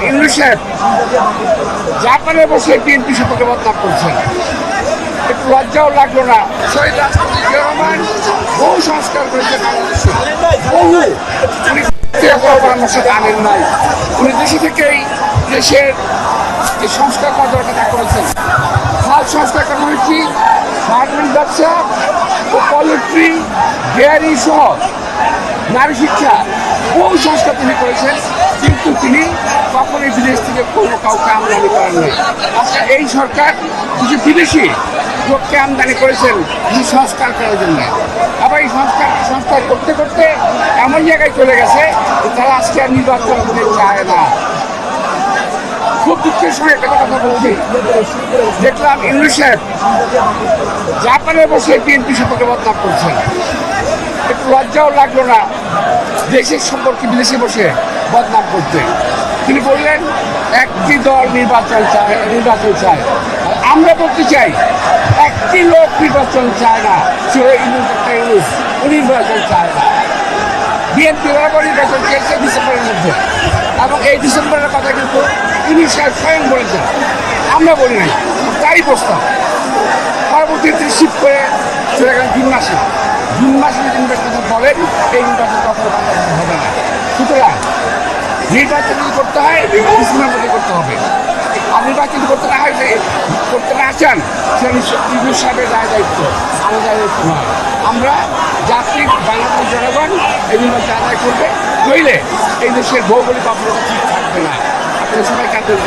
ইউনূস সাহেব জাপানে বসে বিএনপি সম্পর্কে বদনাম করছেন, একটু লজ্জাও লাগলো না? শহীদ রাষ্ট্রপতি জিয়া রহমান বহু সংস্কার করেছেন বাংলাদেশে, বহু। উনি আমার সাথে আনেন নাই, উনি দেশে থেকেই দেশের যে সংস্কার করা দরকার তা করেছেন। খাল সংস্কার করা হয়েছি, গার্মেন্ট ব্যবসা ও পলিট্রি, ডেয়ারি সহ নারী শিক্ষা, বহু সংস্কার তিনি করেছেন, কিন্তু তিনি কখনোই বিদেশ থেকে কোনো কাউকে আমদানি করেন নাই। আজকে এই সরকার কিছু বিদেশি লোককে আমদানি করেছেন কিছু সংস্কার করার জন্য। আবার এই সংস্কার করতে করতে এমন জায়গায় চলে গেছে যে তারা আজকে আর নির্বাচন করতে চায় না। খুব দুঃখের সঙ্গে একটা কথা বলছি, দেখলাম ইউনূস সাহেব জাপানে বসে বিএনপি সম্পর্কে বদনাম করছেন, একটু লজ্জাও লাগলো না দেশের সম্পর্কে বিদেশে বসে বদনাম করতে? তিনি বললেন একটি দল নির্বাচন চায়। আমরা বলতে চাই একটি লোক নির্বাচন চায় না, ইউনূস নির্বাচন চায় না। বিএনপি নির্বাচন চেয়েছে ডিসেম্বরের মধ্যে, এবং এই ডিসেম্বরের কথা কিন্তু ইউনূস সাহেব স্বয়ং বলেছেন, আমরা বলি নাই, তারই প্রস্তাব। পরবর্তীতে শিফট করে চলে গেলেন জুন মাসে যদি নির্বাচন বলেন এই নির্বাচন কখনো হবে না। সুতরাং নির্বাচন যদি করতে হয় ডিসেম্বরের মধ্যে করতে হবে, আর নির্বাচন করতে না চান সেটা ইউনূস সাহেবের দায়িত্ব, আমাদের দায়িত্ব নয়। আমরা জাতির বাংলাদেশের জনগণ এই নির্বাচন আদায় করবে, নইলে এই দেশের ভৌগোলিক অবস্থা ঠিক থাকবে না। আপনাদের সবাই কাজের